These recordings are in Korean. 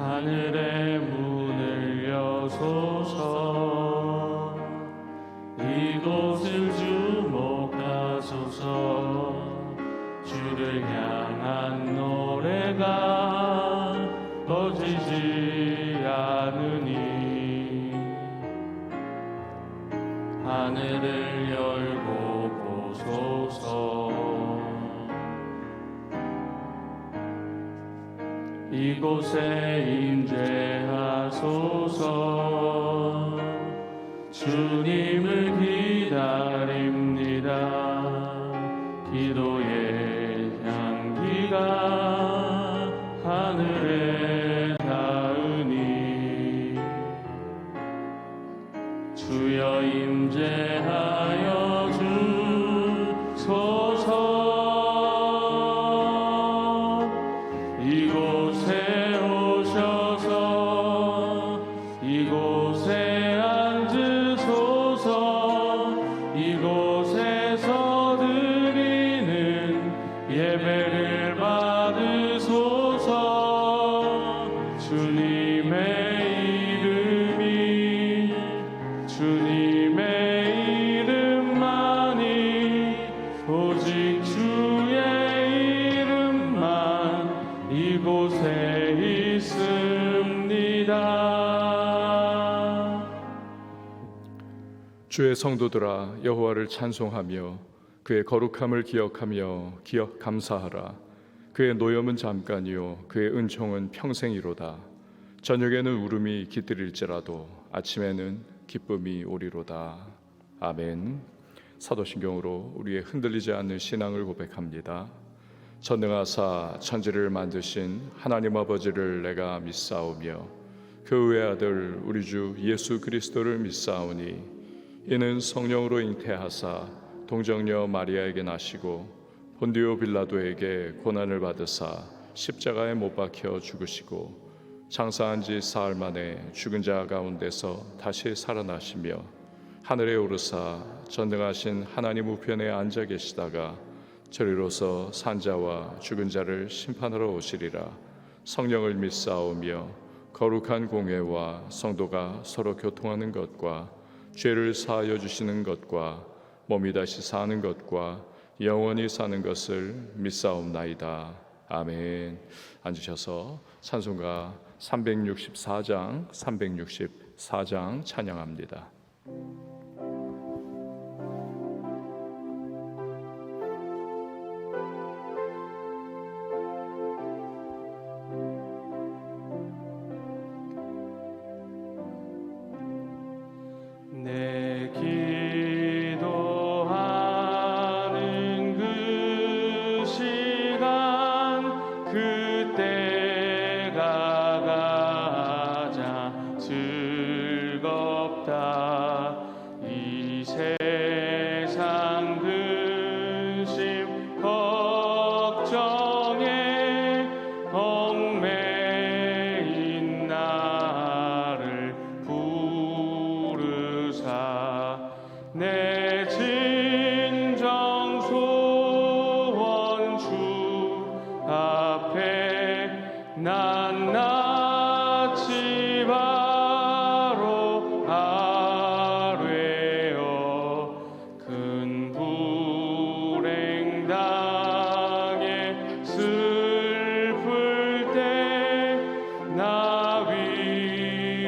하늘의 문을 여소서. 이곳을 주목하소서. 주를 향한 노래가 꺼지지 않으니 하늘을 열고 보소서. 이곳에 임재하소서. 주님을 기다립니다. 기도의 향기가 하늘에 닿으니 주여 임재하여 주소서. 이곳에 오셔서 이곳에 앉으소서. 이곳에서 드리는 예배를 받으소서. 주님의 이름만이 오직 주의 이름만 이곳에 있습니다. 주의 성도들아, 여호와를 찬송하며 그의 거룩함을 기억하며 감사하라. 그의 노염은 잠깐이요 그의 은총은 평생이로다. 저녁에는 울음이 깃들일지라도 아침에는 기쁨이 오리로다. 아멘. 사도신경으로 우리의 흔들리지 않는 신앙을 고백합니다. 전능하사 천지를 만드신 하나님 아버지를 내가 믿사오며 그 외아들 우리 주 예수 그리스도를 믿사오니 이는 성령으로 잉태하사 동정녀 마리아에게 나시고 본디오 빌라도에게 고난을 받으사 십자가에 못 박혀 죽으시고 장사한 지 사흘 만에 죽은 자 가운데서 다시 살아나시며 하늘에 오르사 전능하신 하나님 우편에 앉아 계시다가 저리로서 산자와 죽은 자를 심판하러 오시리라. 성령을 믿사오며 거룩한 공회와 성도가 서로 교통하는 것과 죄를 사하여 주시는 것과 몸이 다시 사는 것과 영원히 사는 것을 믿사옵나이다. 아멘. 앉으셔서 찬송가 364장 찬양합니다. 내 기도하는 그 시간 그때가 가장 즐겁다. 이 세상 근심 걱정에 얽매인 나를 내 진정 소원 주 앞에 낱낱이 바로 아뢰어 큰 불행 당해 슬플 때 나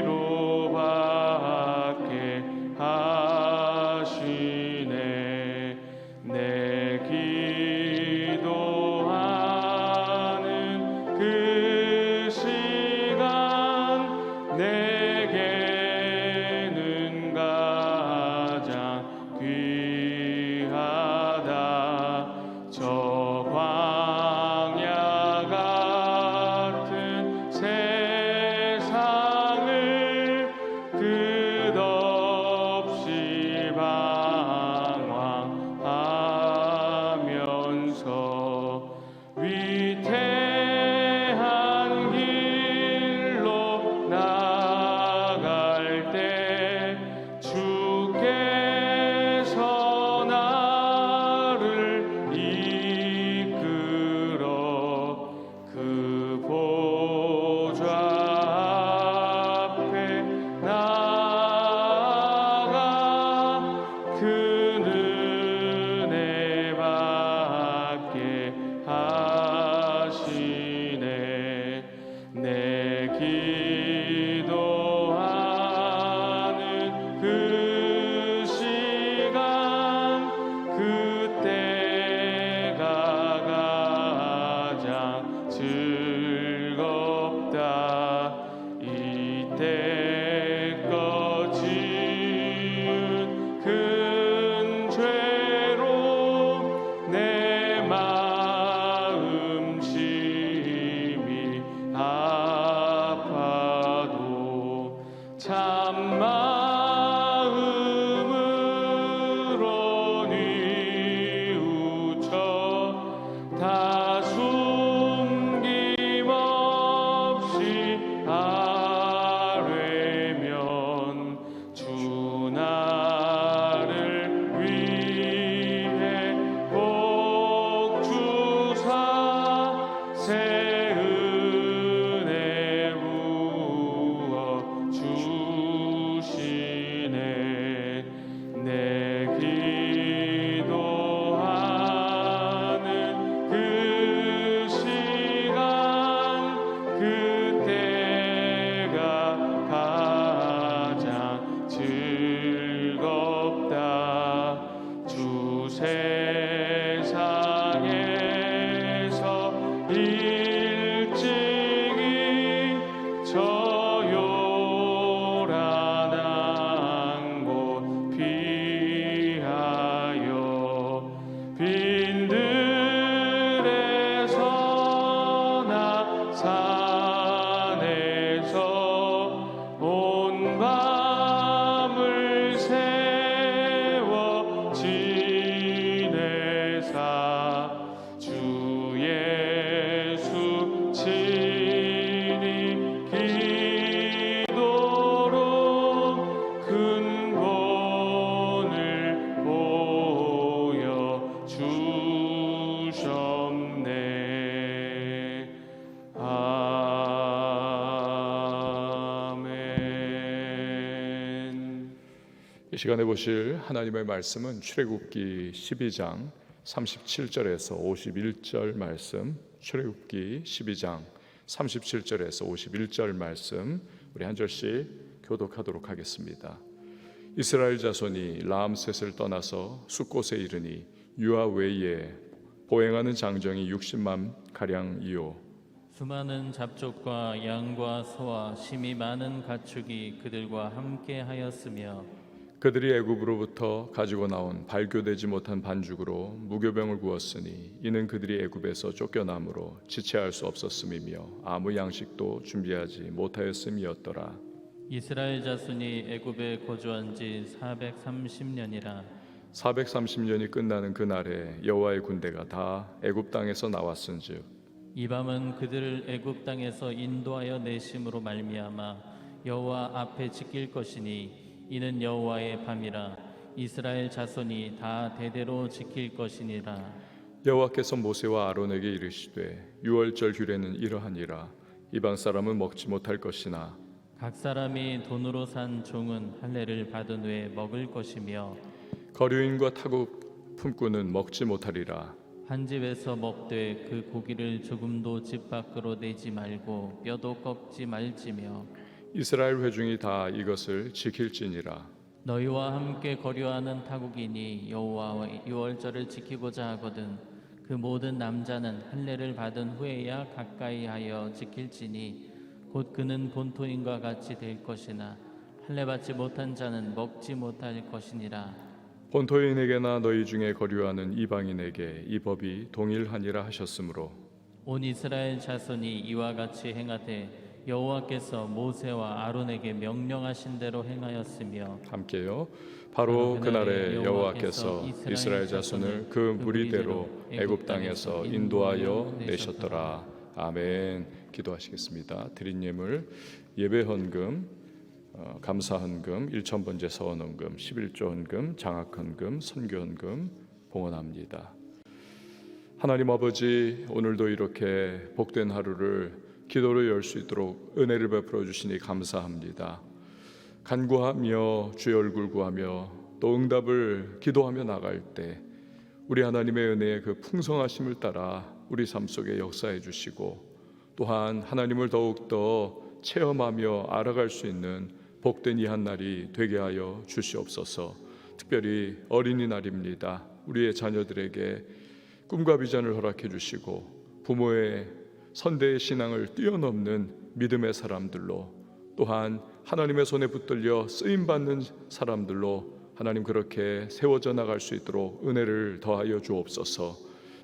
위로받게 내 기도하는 그 시간 내게는 가장 귀하다. 저 광야 같은 세상을 끝없이 방황하면서 위태한 길 기도하는 그 시간 그때가 가장 즐겁다. 이때껏 지은 큰 죄로 내 마음 심히 아파도 참 마음으로 뉘우쳐 다 숨김없이 아뢰면 주 나를 위해 복 주사 새 은혜 부어 주시네. 내 기도하는 그 시간 그때가 가장 즐겁다. 주 세상에서 일찍이 저 요란한 곳 피하여 빈들에서나 산에서 온 밤을 세워 지내사 주 예수 친히 기도로 큰 본을 보여 주셨네. 아멘. 이 시간에 보실 하나님의 말씀은 출애굽기 12장 37절에서 51절 말씀, 출애굽기 12장 37절에서 51절 말씀 우리 한 절씩 교독하도록 하겠습니다. 이스라엘 자손이 라암셋을 떠나서 숫곳에 이르니 유아 외에 보행하는 장정이 60만 가량이요 수많은 잡족과 양과 소와 심히 많은 가축이 그들과 함께 하였으며 그들이 애굽으로부터 가지고 나온 발교되지 못한 반죽으로 무교병을 구웠으니 이는 그들이 애굽에서 쫓겨남으로 지체할 수 없었음이며 아무 양식도 준비하지 못하였음이었더라. 이스라엘 자손이 애굽에 거주한 지 430년이라 430년이 끝나는 그날에 여호와의 군대가 다 애굽 땅에서 나왔은즉 이 밤은 그들을 애굽 땅에서 인도하여 내심으로 말미암아 여호와 앞에 지킬 것이니 이는 여호와의 밤이라 이스라엘 자손이 다 대대로 지킬 것이니라. 여호와께서 모세와 아론에게 이르시되 유월절 규례는 이러하니라. 이방 사람은 먹지 못할 것이나 각 사람이 돈으로 산 종은 할례를 받은 후에 먹을 것이며 거류인과 타국 품꾼은 먹지 못하리라. 한 집에서 먹되 그 고기를 조금도 집 밖으로 내지 말고 뼈도 꺾지 말지며 이스라엘 회중이 다 이것을 지킬지니라. 너희와 함께 거류하는 타국인이 여호와의 유월절을 지키고자 하거든 그 모든 남자는 할례를 받은 후에야 가까이 하여 지킬지니 곧 그는 본토인과 같이 될 것이나 할례 받지 못한 자는 먹지 못할 것이니라. 본토인에게나 너희 중에 거류하는 이방인에게 이 법이 동일하니라 하셨으므로 온 이스라엘 자손이 이와 같이 행하되 여호와께서 모세와 아론에게 명령하신 대로 행하였으며 함께요. 바로 그날에 여호와께서 이스라엘 자손을 그 무리대로 애굽 땅에서 인도하여 내셨더라. 아멘. 기도하시겠습니다. 드린 예물 예배 헌금, 감사 헌금, 1,000번째 서원 헌금, 11조 헌금, 장학 헌금, 선교 헌금 봉헌합니다. 하나님 아버지, 오늘도 이렇게 복된 하루를 기도로 열 수 있도록 은혜를 베풀어 주시니 감사합니다. 간구하며 주의 얼굴 구하며 또 응답을 기도하며 나갈 때 우리 하나님의 은혜의 그 풍성하심을 따라 우리 삶 속에 역사해 주시고 또한 하나님을 더욱더 체험하며 알아갈 수 있는 복된 이 한날이 되게 하여 주시옵소서. 특별히 어린이날입니다. 우리의 자녀들에게 꿈과 비전을 허락해 주시고 부모의 선대의 신앙을 뛰어넘는 믿음의 사람들로, 또한 하나님의 손에 붙들려 쓰임받는 사람들로 하나님 그렇게 세워져 나갈 수 있도록 은혜를 더하여 주옵소서.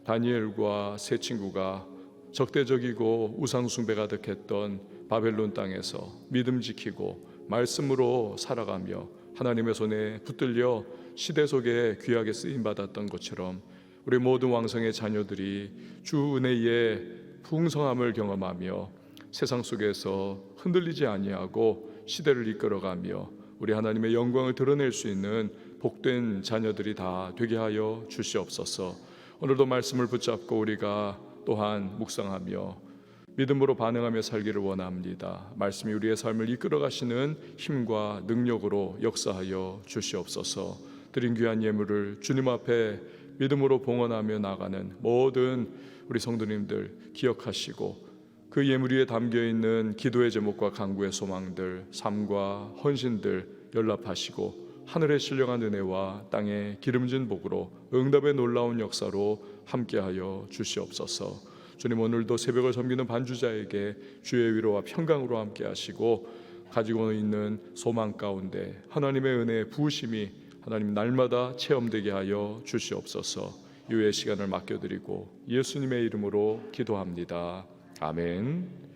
다니엘과 세 친구가 적대적이고 우상숭배 가득했던 바벨론 땅에서 믿음 지키고 말씀으로 살아가며 하나님의 손에 붙들려 시대 속에 귀하게 쓰임받았던 것처럼 우리 모든 왕성의 자녀들이 주 은혜의 풍성함을 경험하며 세상 속에서 흔들리지 아니하고 시대를 이끌어가며 우리 하나님의 영광을 드러낼 수 있는 복된 자녀들이 다 되게 하여 주시옵소서. 오늘도 말씀을 붙잡고 우리가 또한 묵상하며 믿음으로 반응하며 살기를 원합니다. 말씀이 우리의 삶을 이끌어 가시는 힘과 능력으로 역사하여 주시옵소서. 드린 귀한 예물을 주님 앞에 믿음으로 봉헌하며 나가는 모든 우리 성도님들 기억하시고 그 예물 위에 담겨있는 기도의 제목과 간구의 소망들, 삶과 헌신들 연락하시고 하늘의 신령한 은혜와 땅의 기름진 복으로 응답의 놀라운 역사로 함께하여 주시옵소서. 주님, 오늘도 새벽을 섬기는 반주자에게 주의 위로와 평강으로 함께하시고 가지고 있는 소망 가운데 하나님의 은혜의 부으심이 하나님 날마다 체험되게 하여 주시옵소서. 유의 시간을 맡겨드리고 예수님의 이름으로 기도합니다. 아멘.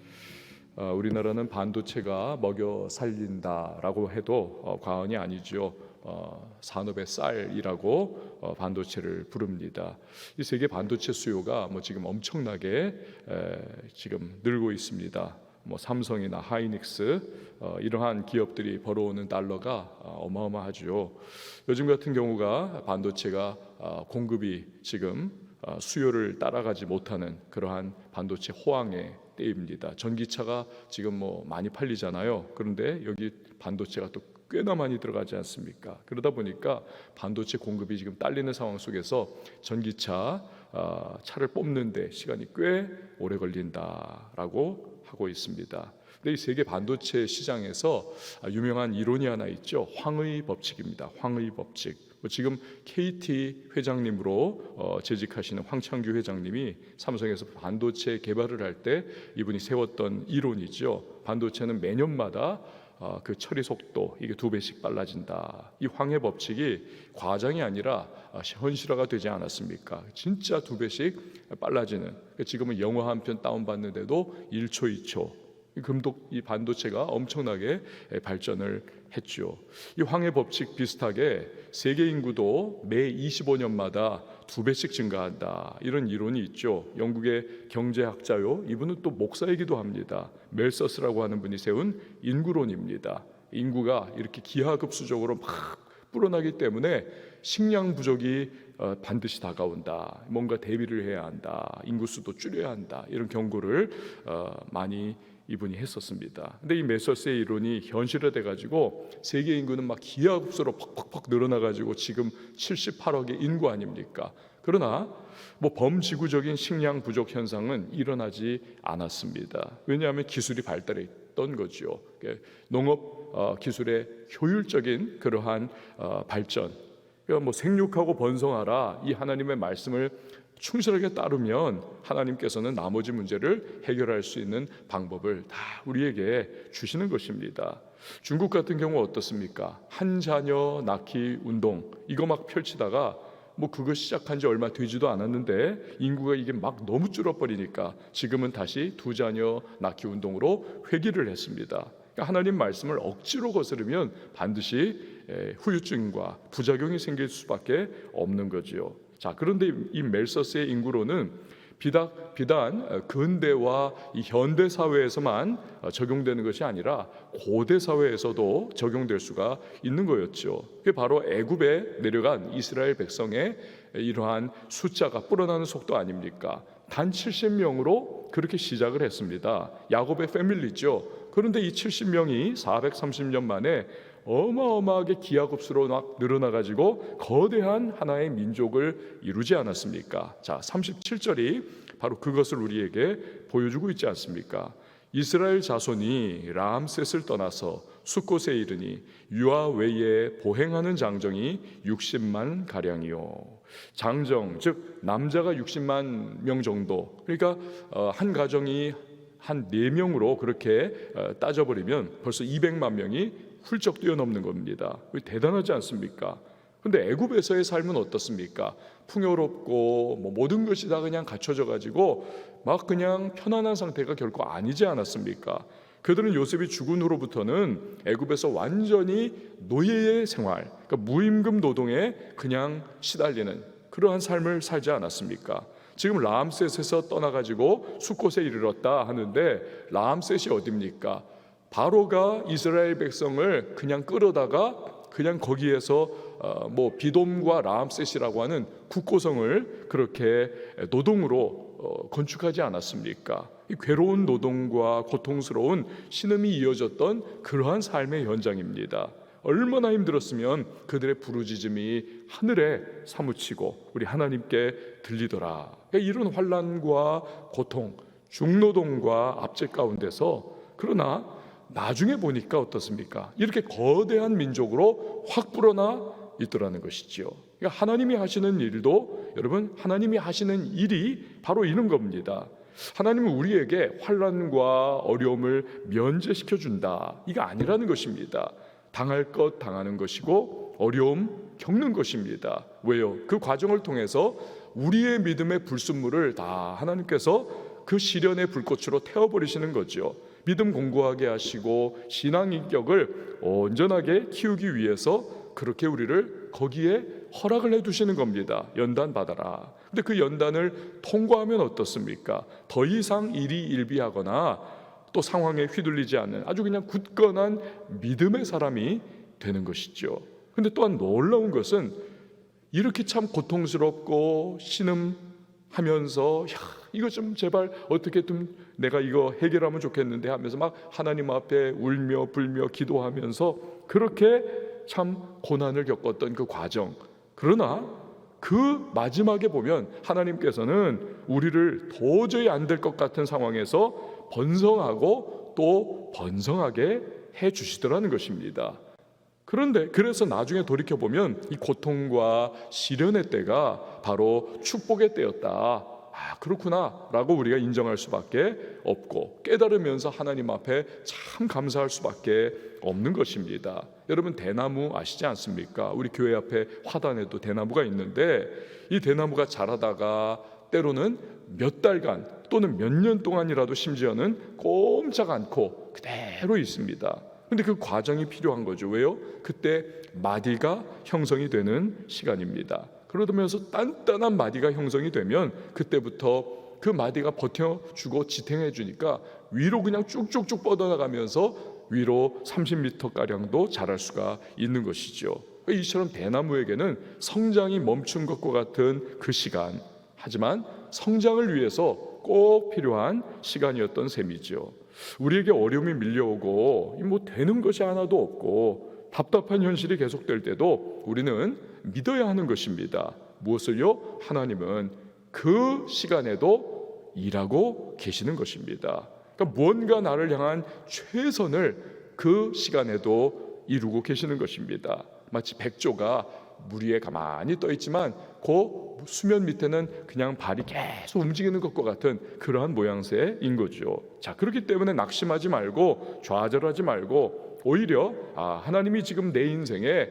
우리나라는 반도체가 먹여 살린다라고 해도 과언이 아니죠. 산업의 쌀이라고 반도체를 부릅니다. 이 세계 반도체 수요가 지금 엄청나게 지금 늘고 있습니다. 삼성이나 하이닉스 이러한 기업들이 벌어오는 달러가 어마어마하죠. 요즘 같은 경우가 반도체가 공급이 지금 수요를 따라가지 못하는 그러한 반도체 호황의 때입니다. 전기차가 지금 많이 팔리잖아요. 그런데 여기 반도체가 또 꽤나 많이 들어가지 않습니까? 그러다 보니까 반도체 공급이 지금 딸리는 상황 속에서 전기차 차를 뽑는데 시간이 꽤 오래 걸린다라고 하고 있습니다. 근데 이 세계 반도체 시장에서 유명한 이론이 하나 있죠. 황의 법칙입니다. 황의 법칙. 지금 KT 회장님으로 재직하시는 황창규 회장님이 삼성에서 반도체 개발을 할 때 이분이 세웠던 이론이죠. 반도체는 매년마다 그 처리 속도 이게 2배씩 빨라진다. 이 황해 법칙이 과장이 아니라 현실화가 되지 않았습니까? 진짜 2배씩 빨라지는. 지금은 영화 한 편 다운받는데도 1초, 2초. 이 반도체가 엄청나게 발전을 했죠. 이 황해 법칙 비슷하게 세계 인구도 매 25년마다 2배씩 증가한다. 이런 이론이 있죠. 영국의 경제학자요. 이분은 또 목사이기도 합니다. 멜서스라고 하는 분이 세운 인구론입니다. 인구가 이렇게 기하급수적으로 막 불어나기 때문에 식량 부족이 반드시 다가온다. 뭔가 대비를 해야 한다. 인구수도 줄여야 한다. 이런 경고를 많이 이분이 했었습니다. 근데 이 멜서스의 이론이 현실화돼 가지고 세계 인구는 막 기하급수로 팍팍팍 늘어나 가지고 지금 78억의 인구 아닙니까? 그러나 범지구적인 식량 부족 현상은 일어나지 않았습니다. 왜냐하면 기술이 발달했던 거죠. 농업 기술의 효율적인 그러한 발전. 그러니까 생육하고 번성하라 이 하나님의 말씀을 충실하게 따르면 하나님께서는 나머지 문제를 해결할 수 있는 방법을 다 우리에게 주시는 것입니다. 중국 같은 경우 어떻습니까? 한 자녀 낳기 운동 이거 막 펼치다가 그거 시작한 지 얼마 되지도 않았는데 인구가 이게 막 너무 줄어버리니까 지금은 다시 2자녀 낳기 운동으로 회귀를 했습니다. 그러니까 하나님 말씀을 억지로 거스르면 반드시 후유증과 부작용이 생길 수밖에 없는 거지요. 자, 그런데 이 멜서스의 인구론은 비단 근대와 이 현대 사회에서만 적용되는 것이 아니라 고대 사회에서도 적용될 수가 있는 거였죠. 그게 바로 애굽에 내려간 이스라엘 백성의 이러한 숫자가 불어나는 속도 아닙니까? 단 70명으로 그렇게 시작을 했습니다. 야곱의 패밀리죠. 그런데 이 70명이 430년 만에 어마어마하게 기하급수로 막 늘어나가지고 거대한 하나의 민족을 이루지 않았습니까? 자, 37절이 바로 그것을 우리에게 보여주고 있지 않습니까? 이스라엘 자손이 라암셋을 떠나서 숫곳에 이르니 유아 외에 보행하는 장정이 60만 가량이요. 장정 즉 남자가 60만 명 정도. 그러니까 한 가정이 한 4명으로 그렇게 따져버리면 벌써 200만 명이 훌쩍 뛰어넘는 겁니다. 대단하지 않습니까? 근데 애굽에서의 삶은 어떻습니까? 풍요롭고 모든 것이 다 그냥 갖춰져 가지고 막 그냥 편안한 상태가 결코 아니지 않았습니까? 그들은 요셉이 죽은 후로부터는 애굽에서 완전히 노예의 생활, 그러니까 무임금 노동에 그냥 시달리는 그러한 삶을 살지 않았습니까? 지금 라암셋에서 떠나가지고 숫곳에 이르렀다 하는데 라암셋이 어디입니까? 바로가 이스라엘 백성을 그냥 끌어다가 그냥 거기에서 비돔과 라암셋이라고 하는 국고성을 그렇게 노동으로 건축하지 않았습니까? 이 괴로운 노동과 고통스러운 신음이 이어졌던 그러한 삶의 현장입니다. 얼마나 힘들었으면 그들의 부르짖음이 하늘에 사무치고 우리 하나님께 들리더라. 그러니까 이런 환난과 고통, 중노동과 압제 가운데서 그러나 나중에 보니까 어떻습니까? 이렇게 거대한 민족으로 확 불어나 있더라는 것이지요. 그러니까 하나님이 하시는 일도 여러분 하나님이 하시는 일이 바로 이런 겁니다. 하나님은 우리에게 환난과 어려움을 면제시켜 준다. 이게 아니라는 것입니다. 당할 것 당하는 것이고 어려움 겪는 것입니다. 왜요? 그 과정을 통해서 우리의 믿음의 불순물을 다 하나님께서 그 시련의 불꽃으로 태워버리시는 거죠. 믿음 공고하게 하시고 신앙 인격을 온전하게 키우기 위해서 그렇게 우리를 거기에 허락을 해두시는 겁니다. 연단 받아라. 근데 그 연단을 통과하면 어떻습니까? 더 이상 일이 일비하거나 또 상황에 휘둘리지 않는 아주 그냥 굳건한 믿음의 사람이 되는 것이죠. 근데 또한 놀라운 것은 이렇게 참 고통스럽고 신음하면서 이거 좀 제발 어떻게 좀 내가 이거 해결하면 좋겠는데 하면서 막 하나님 앞에 울며 불며 기도하면서 그렇게 참 고난을 겪었던 그 과정. 그러나 그 마지막에 보면 하나님께서는 우리를 도저히 안 될 것 같은 상황에서 번성하고 또 번성하게 해 주시더라는 것입니다. 그런데 그래서 나중에 돌이켜보면 이 고통과 시련의 때가 바로 축복의 때였다. 그렇구나 라고 우리가 인정할 수밖에 없고 깨달으면서 하나님 앞에 참 감사할 수밖에 없는 것입니다. 여러분 대나무 아시지 않습니까? 우리 교회 앞에 화단에도 대나무가 있는데 이 대나무가 자라다가 때로는 몇 달간 또는 몇 년 동안이라도 심지어는 꼼짝 않고 그대로 있습니다. 근데 그 과정이 필요한 거죠. 왜요? 그때 마디가 형성이 되는 시간입니다. 그러면서 단단한 마디가 형성이 되면 그때부터 그 마디가 버텨주고 지탱해 주니까 위로 그냥 쭉쭉쭉 뻗어나가면서 위로 30m가량도 자랄 수가 있는 것이죠. 이처럼 대나무에게는 성장이 멈춘 것과 같은 그 시간, 하지만 성장을 위해서 꼭 필요한 시간이었던 셈이죠. 우리에게 어려움이 밀려오고 되는 것이 하나도 없고 답답한 현실이 계속될 때도 우리는 믿어야 하는 것입니다. 무엇을요? 하나님은 그 시간에도 일하고 계시는 것입니다. 그러니까 뭔가 나를 향한 최선을 그 시간에도 이루고 계시는 것입니다. 마치 백조가 물 위에 가만히 떠 있지만 그 수면 밑에는 그냥 발이 계속 움직이는 것과 같은 그러한 모양새인 거죠. 자, 그렇기 때문에 낙심하지 말고 좌절하지 말고 오히려 하나님이 지금 내 인생에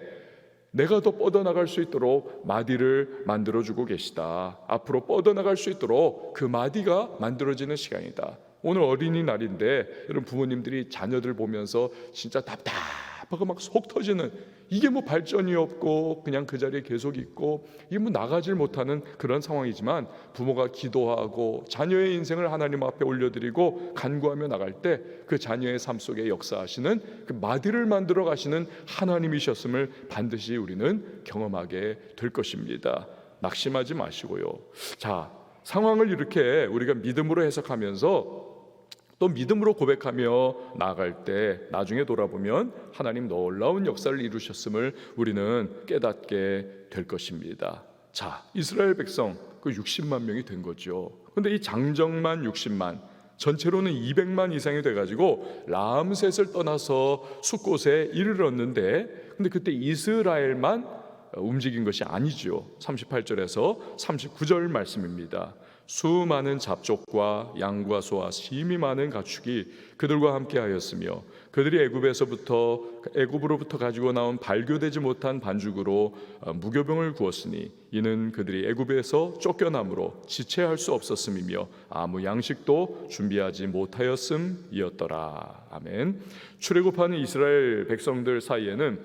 내가 더 뻗어나갈 수 있도록 마디를 만들어주고 계시다. 앞으로 뻗어나갈 수 있도록 그 마디가 만들어지는 시간이다. 오늘 어린이날인데 여러분 부모님들이 자녀들 보면서 진짜 답답하고 막 속 터지는 이게 발전이 없고 그냥 그 자리에 계속 있고 이게 나가질 못하는 그런 상황이지만 부모가 기도하고 자녀의 인생을 하나님 앞에 올려드리고 간구하며 나갈 때 그 자녀의 삶 속에 역사하시는 그 마디를 만들어 가시는 하나님이셨음을 반드시 우리는 경험하게 될 것입니다. 낙심하지 마시고요. 자, 상황을 이렇게 우리가 믿음으로 해석하면서 또 믿음으로 고백하며 나아갈 때 나중에 돌아보면 하나님 놀라운 역사를 이루셨음을 우리는 깨닫게 될 것입니다. 자, 이스라엘 백성 그 60만 명이 된 거죠. 그런데 이 장정만 60만, 전체로는 200만 이상이 돼가지고 라암셋을 떠나서 숫곳에 이르렀는데, 근데 그때 이스라엘만 움직인 것이 아니죠. 38절에서 39절 말씀입니다. 수많은 잡족과 양과 소와 심히 많은 가축이 그들과 함께 하였으며 그들이 애굽으로부터 가지고 나온 발교되지 못한 반죽으로 무교병을 구웠으니 이는 그들이 애굽에서 쫓겨남으로 지체할 수 없었음이며 아무 양식도 준비하지 못하였음이었더라. 아멘. 출애굽하는 이스라엘 백성들 사이에는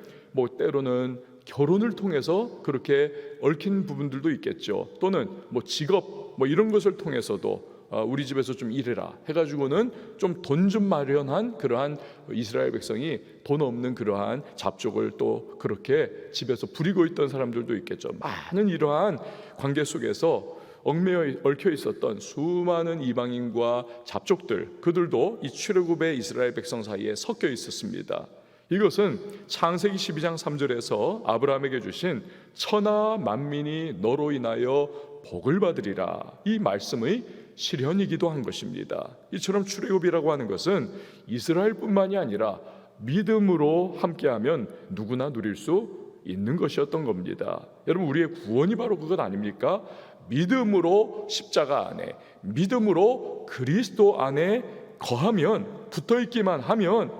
때로는 결혼을 통해서 그렇게 얽힌 부분들도 있겠죠. 또는 직업 이런 것을 통해서도 우리 집에서 좀 일해라 해가지고는 좀 돈 좀 마련한 그러한 이스라엘 백성이 돈 없는 그러한 잡족을 또 그렇게 집에서 부리고 있던 사람들도 있겠죠. 많은 이러한 관계 속에서 얽혀 있었던 수많은 이방인과 잡족들, 그들도 이 출애굽의 이스라엘 백성 사이에 섞여 있었습니다. 이것은 창세기 12장 3절에서 아브라함에게 주신 천하 만민이 너로 인하여 복을 받으리라, 이 말씀의 실현이기도 한 것입니다. 이처럼 출애굽이라고 하는 것은 이스라엘뿐만이 아니라 믿음으로 함께하면 누구나 누릴 수 있는 것이었던 겁니다. 여러분, 우리의 구원이 바로 그것 아닙니까? 믿음으로 십자가 안에, 믿음으로 그리스도 안에 거하면, 붙어있기만 하면,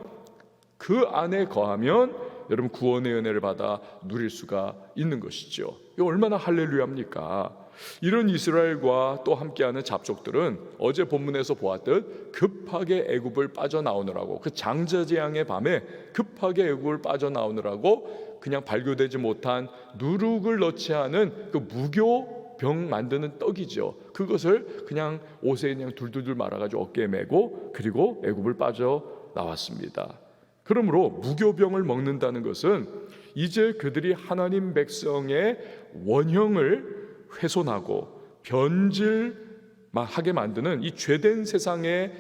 그 안에 거하면 여러분 구원의 은혜를 받아 누릴 수가 있는 것이죠. 이거 얼마나 할렐루야입니까? 이런 이스라엘과 또 함께하는 잡족들은 어제 본문에서 보았듯 급하게 애굽을 빠져나오느라고, 그 장자재앙의 밤에 급하게 애굽을 빠져나오느라고 그냥 발교되지 못한 누룩을 넣지 않은 그 무교병 만드는 떡이죠. 그것을 그냥 옷에 그냥 둘둘둘 말아가지고 어깨에 메고 그리고 애굽을 빠져나왔습니다. 그러므로 무교병을 먹는다는 것은 이제 그들이 하나님 백성의 원형을 훼손하고 변질하게 만드는 이 죄된 세상의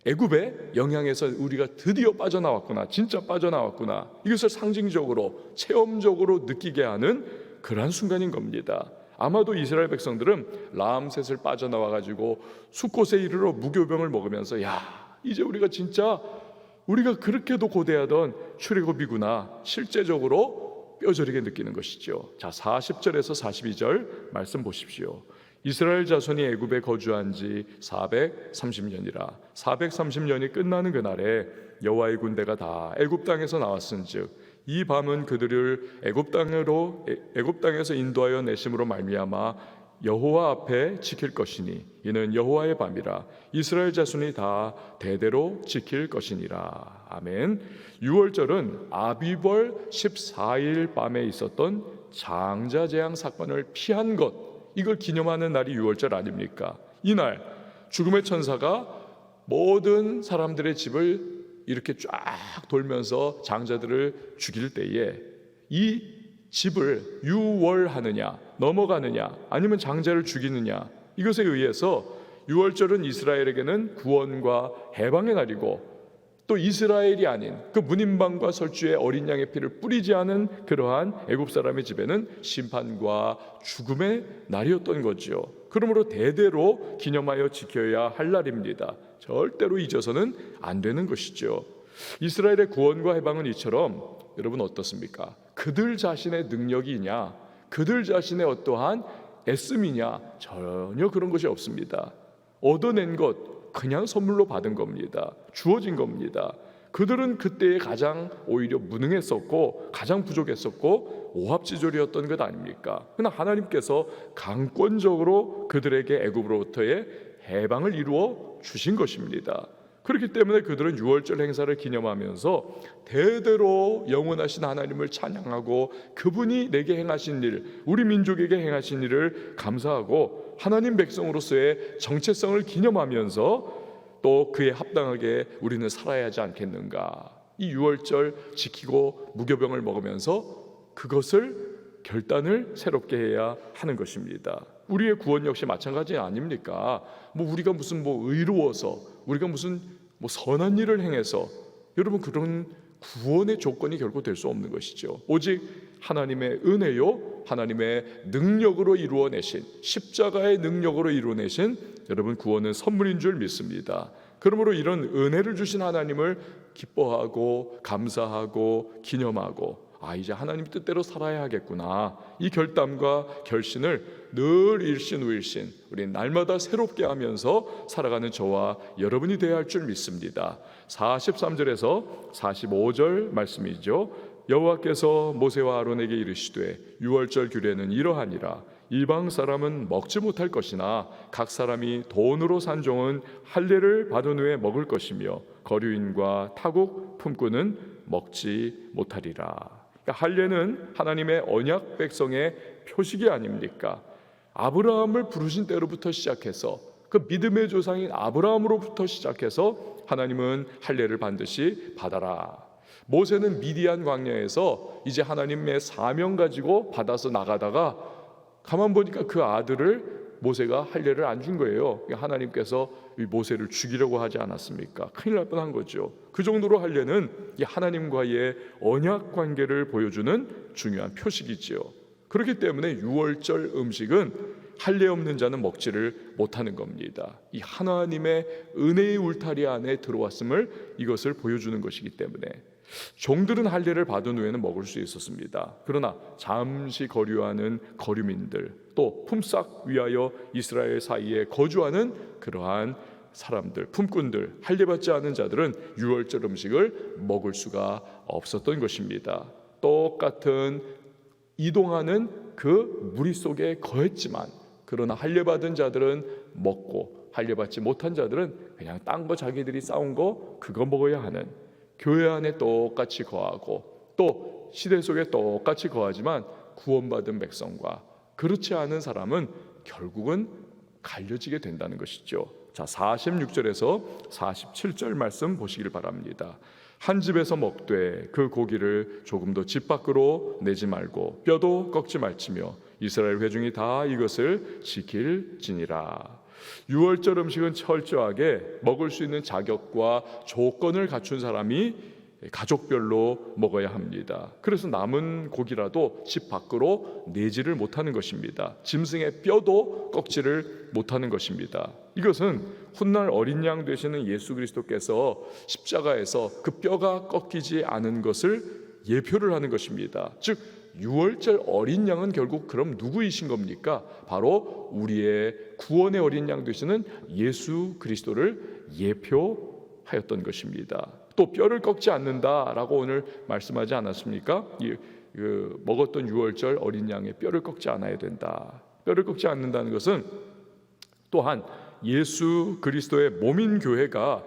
애굽의 영향에서 우리가 드디어 빠져나왔구나, 진짜 빠져나왔구나, 이것을 상징적으로 체험적으로 느끼게 하는 그러한 순간인 겁니다. 아마도 이스라엘 백성들은 라암셋을 빠져나와가지고 숫곳에 이르러 무교병을 먹으면서 이제 우리가 진짜 우리가 그렇게도 고대하던 출애굽이구나, 실제적으로 뼈저리게 느끼는 것이죠. 자, 40절에서 42절 말씀 보십시오. 이스라엘 자손이 애굽에 거주한 지 430년이라 430년이 끝나는 그날에 여호와의 군대가 다 애굽 땅에서 나왔은즉 이 밤은 그들을 애굽 땅에서 인도하여 내심으로 말미암아 여호와 앞에 지킬 것이니 이는 여호와의 밤이라 이스라엘 자손이 다 대대로 지킬 것이니라. 아멘. 6월절은 아비벌 14일 밤에 있었던 장자재앙 사건을 피한 것, 이걸 기념하는 날이 6월절 아닙니까? 이날 죽음의 천사가 모든 사람들의 집을 이렇게 쫙 돌면서 장자들을 죽일 때에 이 집을 유월하느냐, 넘어가느냐, 아니면 장자를 죽이느냐, 이것에 의해서 6월절은 이스라엘에게는 구원과 해방의 날이고, 또 이스라엘이 아닌 그 문인방과 설주의 어린 양의 피를 뿌리지 않은 그러한 애굽 사람의 집에는 심판과 죽음의 날이었던 거죠. 그러므로 대대로 기념하여 지켜야 할 날입니다. 절대로 잊어서는 안 되는 것이죠. 이스라엘의 구원과 해방은 이처럼 여러분 어떻습니까? 그들 자신의 능력이냐, 그들 자신의 어떠한 애씀이냐, 전혀 그런 것이 없습니다. 얻어낸 것 그냥 선물로 받은 겁니다. 주어진 겁니다. 그들은 그때에 가장 오히려 무능했었고 가장 부족했었고 오합지졸이었던 것 아닙니까? 그러나 하나님께서 강권적으로 그들에게 애굽으로부터의 해방을 이루어 주신 것입니다. 그렇기 때문에 그들은 유월절 행사를 기념하면서 대대로 영원하신 하나님을 찬양하고 그분이 내게 행하신 일, 우리 민족에게 행하신 일을 감사하고 하나님 백성으로서의 정체성을 기념하면서 또 그에 합당하게 우리는 살아야 하지 않겠는가. 이 유월절 지키고 무교병을 먹으면서 그것을 결단을 새롭게 해야 하는 것입니다. 우리의 구원 역시 마찬가지 아닙니까? 우리가 무슨 의로워서, 우리가 무슨 선한 일을 행해서, 여러분 그런 구원의 조건이 결코 될 수 없는 것이죠. 오직 하나님의 은혜요, 하나님의 능력으로 이루어내신, 십자가의 능력으로 이루어내신 여러분 구원은 선물인 줄 믿습니다. 그러므로 이런 은혜를 주신 하나님을 기뻐하고 감사하고 기념하고 이제 하나님 뜻대로 살아야 하겠구나, 이 결단과 결심을 늘 일신우일신 우리 날마다 새롭게 하면서 살아가는 저와 여러분이 되어야 할 줄 믿습니다. 43절에서 45절 말씀이죠. 여호와께서 모세와 아론에게 이르시되 유월절 규례는 이러하니라. 이방 사람은 먹지 못할 것이나 각 사람이 돈으로 산 종은 할례를 받은 후에 먹을 것이며 거류인과 타국 품꾼은 먹지 못하리라. 그러니까 할례는 하나님의 언약 백성의 표식이 아닙니까? 아브라함을 부르신 때로부터 시작해서 그 믿음의 조상인 아브라함으로부터 시작해서 하나님은 할례를 반드시 받아라. 모세는 미디안 광야에서 이제 하나님의 사명 가지고 받아서 나가다가 가만 보니까 그 아들을 모세가 할례를 안 준 거예요. 하나님께서 모세를 죽이려고 하지 않았습니까? 큰일 날 뻔한 거죠. 그 정도로 할례는 이 하나님과의 언약 관계를 보여주는 중요한 표식이지요. 그렇기 때문에 유월절 음식은 할례 없는 자는 먹지를 못하는 겁니다. 이 하나님의 은혜의 울타리 안에 들어왔음을 이것을 보여주는 것이기 때문에 종들은 할례를 받은 후에는 먹을 수 있었습니다. 그러나 잠시 거류하는 거류민들, 또 품삯 위하여 이스라엘 사이에 거주하는 그러한 사람들, 품꾼들, 할례받지 않은 자들은 유월절 음식을 먹을 수가 없었던 것입니다. 똑같은 이동하는 그 무리 속에 거했지만 그러나 할례받은 자들은 먹고 할례받지 못한 자들은 그냥 딴 거 자기들이 싸운 거 그거 먹어야 하는, 교회 안에 똑같이 거하고 또 시대 속에 똑같이 거하지만 구원받은 백성과 그렇지 않은 사람은 결국은 갈려지게 된다는 것이죠. 자, 46절에서 47절 말씀 보시길 바랍니다. 한 집에서 먹되 그 고기를 조금도 집 밖으로 내지 말고 뼈도 꺾지 말지며 이스라엘 회중이 다 이것을 지킬지니라. 유월절 음식은 철저하게 먹을 수 있는 자격과 조건을 갖춘 사람이 가족별로 먹어야 합니다. 그래서 남은 고기라도 집 밖으로 내지를 못하는 것입니다. 짐승의 뼈도 꺾지를 못하는 것입니다. 이것은 훗날 어린 양 되시는 예수 그리스도께서 십자가에서 그 뼈가 꺾이지 않은 것을 예표를 하는 것입니다. 즉 유월절 어린 양은 결국 그럼 누구이신 겁니까? 바로 우리의 구원의 어린 양 되시는 예수 그리스도를 예표하였던 것입니다. 또 뼈를 꺾지 않는다라고 오늘 말씀하지 않았습니까? 먹었던 유월절 어린 양의 뼈를 꺾지 않아야 된다. 뼈를 꺾지 않는다는 것은 또한 예수 그리스도의 몸인 교회가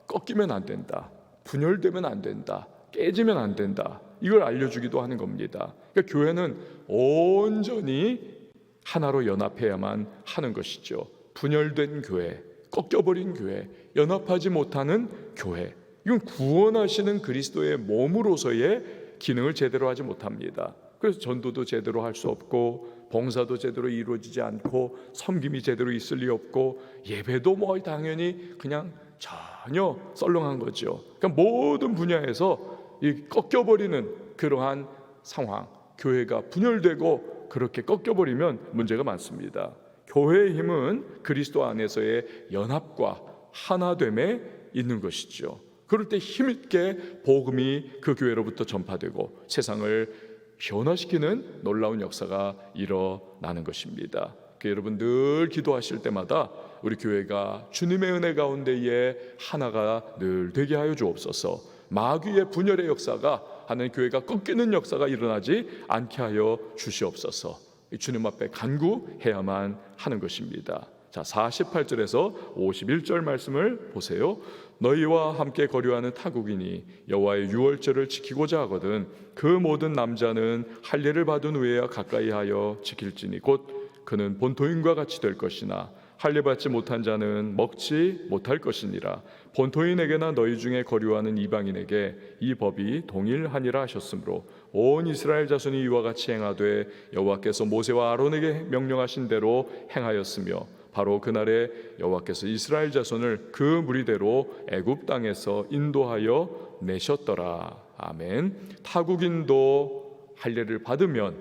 꺾이면 안 된다, 분열되면 안 된다, 깨지면 안 된다, 이걸 알려주기도 하는 겁니다. 그러니까 교회는 온전히 하나로 연합해야만 하는 것이죠. 분열된 교회, 꺾여버린 교회, 연합하지 못하는 교회, 이건 구원하시는 그리스도의 몸으로서의 기능을 제대로 하지 못합니다. 그래서 전도도 제대로 할 수 없고 봉사도 제대로 이루어지지 않고 섬김이 제대로 있을 리 없고 예배도 뭐 당연히 그냥 전혀 썰렁한 거죠. 그러니까 모든 분야에서 이 꺾여버리는 그러한 상황, 교회가 분열되고 그렇게 꺾여버리면 문제가 많습니다. 교회의 힘은 그리스도 안에서의 연합과 하나됨에 있는 것이죠. 그럴 때 힘있게 복음이 그 교회로부터 전파되고 세상을 변화시키는 놀라운 역사가 일어나는 것입니다. 여러분 늘 기도하실 때마다 우리 교회가 주님의 은혜 가운데에 하나가 늘 되게 하여 주옵소서. 마귀의 분열의 역사가 하는 교회가 꺾이는 역사가 일어나지 않게 하여 주시옵소서. 주님 앞에 간구해야만 하는 것입니다. 자, 48절에서 51절 말씀을 보세요. 너희와 함께 거류하는 타국인이 여호와의 유월절을 지키고자 하거든 그 모든 남자는 할례를 받은 후에야 가까이 하여 지킬지니 곧 그는 본토인과 같이 될 것이나 할례 받지 못한 자는 먹지 못할 것이니라. 본토인에게나 너희 중에 거류하는 이방인에게 이 법이 동일하니라 하셨으므로 온 이스라엘 자손이 이와 같이 행하되 여호와께서 모세와 아론에게 명령하신 대로 행하였으며 바로 그날에 여호와께서 이스라엘 자손을 그 무리대로 애굽 땅에서 인도하여 내셨더라. 아멘. 타국인도 할례를 받으면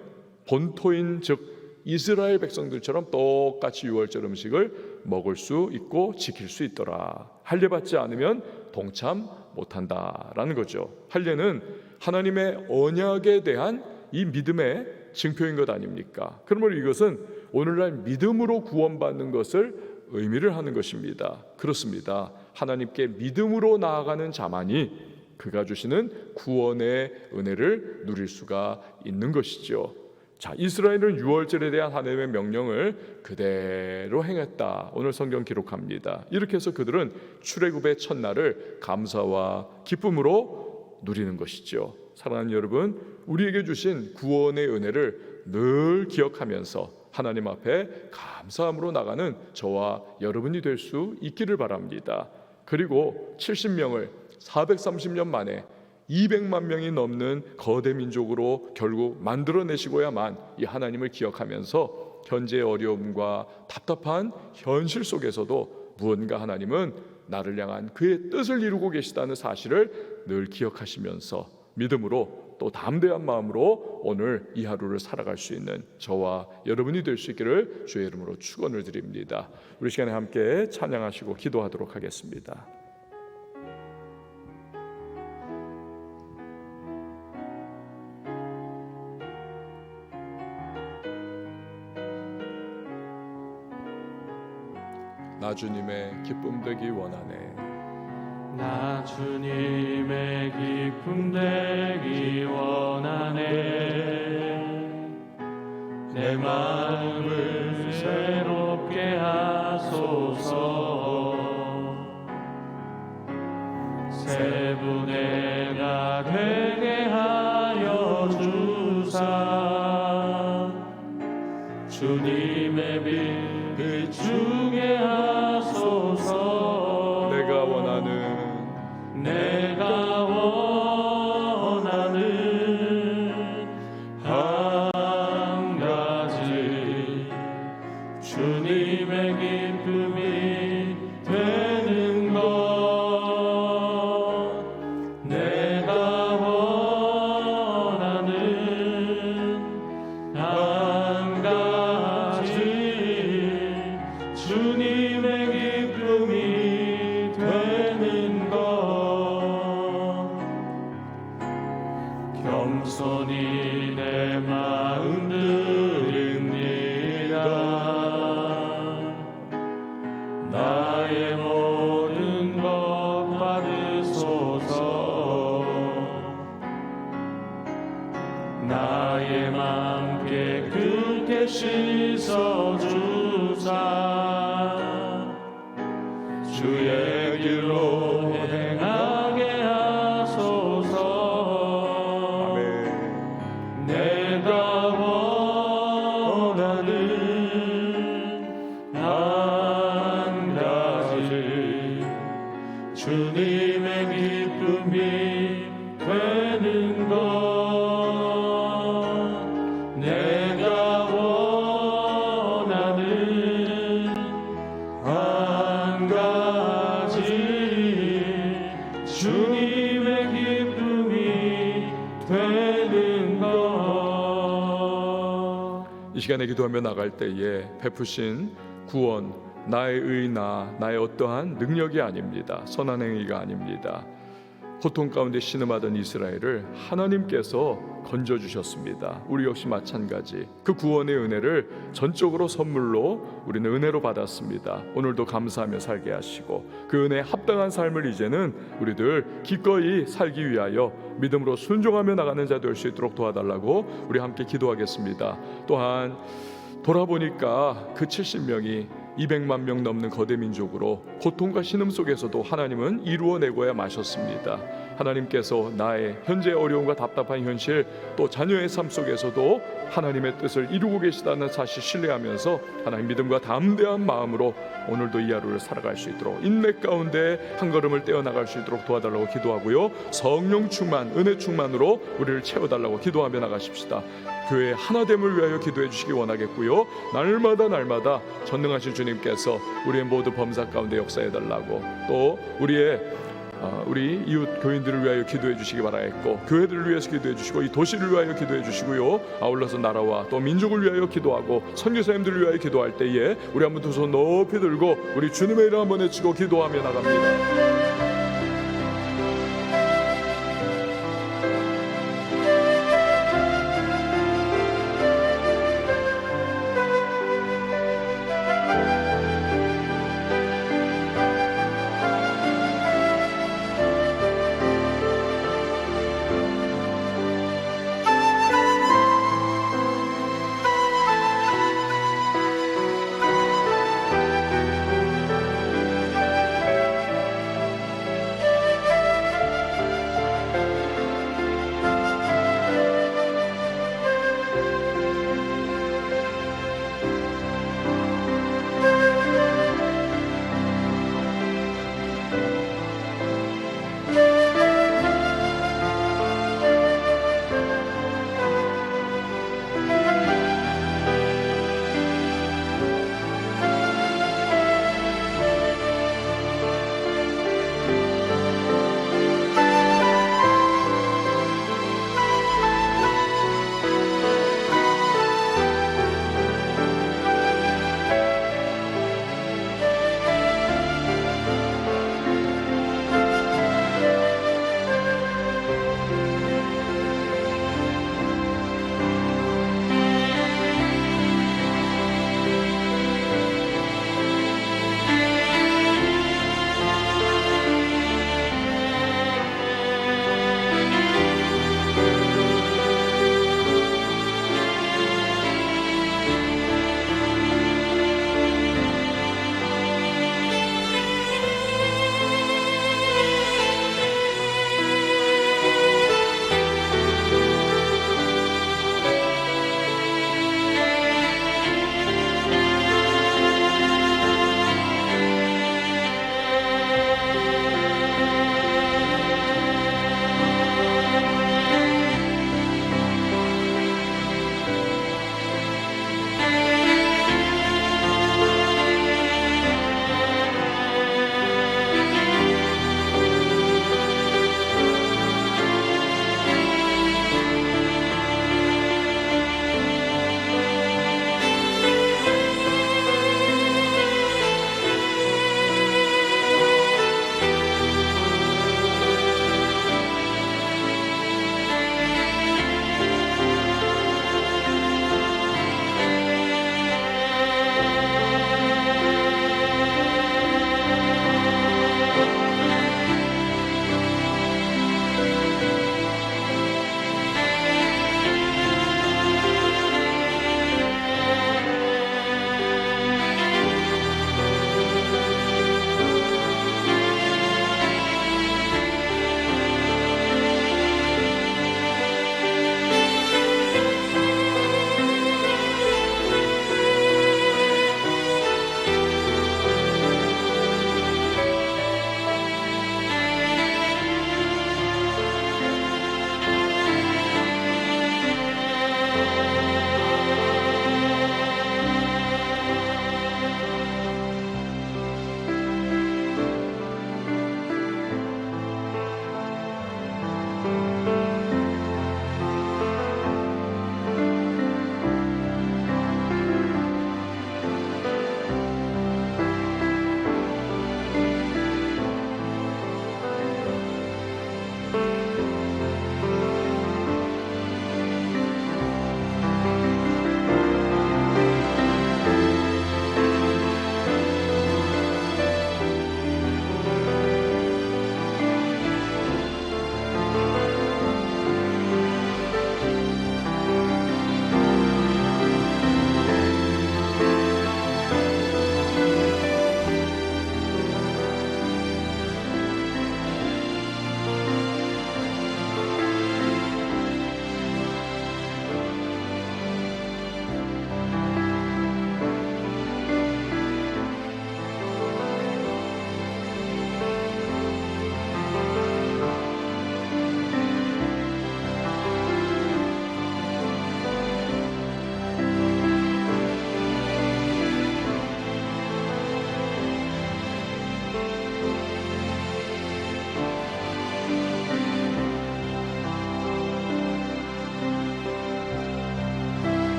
본토인 즉 이스라엘 백성들처럼 똑같이 유월절 음식을 먹을 수 있고 지킬 수 있더라. 할례 받지 않으면 동참 못한다라는 거죠. 할례는 하나님의 언약에 대한 이 믿음의 증표인 것 아닙니까? 그러므로 이것은 오늘날 믿음으로 구원받는 것을 의미를 하는 것입니다. 그렇습니다. 하나님께 믿음으로 나아가는 자만이 그가 주시는 구원의 은혜를 누릴 수가 있는 것이죠. 자, 이스라엘은 유월절에 대한 하나님의 명령을 그대로 행했다. 오늘 성경 기록합니다. 이렇게 해서 그들은 출애굽의 첫날을 감사와 기쁨으로 누리는 것이죠. 사랑하는 여러분, 우리에게 주신 구원의 은혜를 늘 기억하면서 하나님 앞에 감사함으로 나가는 저와 여러분이 될 수 있기를 바랍니다. 그리고 70명을 430년 만에 200만 명이 넘는 거대 민족으로 결국 만들어내시고야만 이 하나님을 기억하면서 현재의 어려움과 답답한 현실 속에서도 무언가 하나님은 나를 향한 그의 뜻을 이루고 계시다는 사실을 늘 기억하시면서 믿음으로 또 담대한 마음으로 오늘 이 하루를 살아갈 수 있는 저와 여러분이 될 수 있기를 주의 이름으로 축원을 드립니다. 우리 시간에 함께 찬양하시고 기도하도록 하겠습니다. 나 주님의 기쁨 되기 원하네. 나 주님의 기쁨 되기 원하네. 내 마음을 새롭게 하소서. 새 분해가 되게 하여 주사. 주님의 빛 비추게 하소서. 내가 원하는 한 가지 주님의 기쁨이 되는 것. 내가 원하는 한 가지 주님의 기쁨이 되는 것. 겸손히 내 마음 드립니다. 나의 모든 것 받으소서. 나의 맘 깨끗게 씻어주사. 주의 길로 행하게 하소서. 아멘. 내가 원하는 한 가지 주님의 기쁨이 되는 것. 내가 원하는 한 가지 주님의 기쁨이 되는 것. 이 시간에 기도하며 나갈 때에 베푸신 구원, 나의 의나 나의 어떠한 능력이 아닙니다. 선한 행위가 아닙니다. 고통 가운데 신음하던 이스라엘을 하나님께서 건져주셨습니다. 우리 역시 마찬가지 그 구원의 은혜를 전적으로 선물로 우리는 은혜로 받았습니다. 오늘도 감사하며 살게 하시고 그 은혜에 합당한 삶을 이제는 우리들 기꺼이 살기 위하여 믿음으로 순종하며 나가는 자 될 수 있도록 도와달라고 우리 함께 기도하겠습니다. 또한 돌아보니까 그 70명이 200만 명 넘는 거대 민족으로 고통과 신음 속에서도 하나님은 이루어내고야 마셨습니다. 하나님께서 나의 현재 어려움과 답답한 현실 또 자녀의 삶 속에서도 하나님의 뜻을 이루고 계시다는 사실 신뢰하면서 하나님 믿음과 담대한 마음으로 오늘도 이 하루를 살아갈 수 있도록 인내 가운데 한 걸음을 떼어나갈 수 있도록 도와달라고 기도하고요. 성령 충만, 은혜 충만으로 우리를 채워달라고 기도하며 나가십시다. 교회 하나됨을 위하여 기도해 주시기 원하겠고요. 날마다 전능하신 주님께서 우리의 모두 범사 가운데 역사해 달라고 또 우리의 우리 이웃 교인들을 위하여 기도해 주시기 바라겠고, 교회들을 위해서 기도해 주시고, 이 도시를 위하여 기도해 주시고요, 아울러서 나라와 또 민족을 위하여 기도하고 선교사님들을 위하여 기도할 때에 우리 한번 두 손 높이 들고 우리 주님의 이름 한번 외치고 기도하며 나갑니다.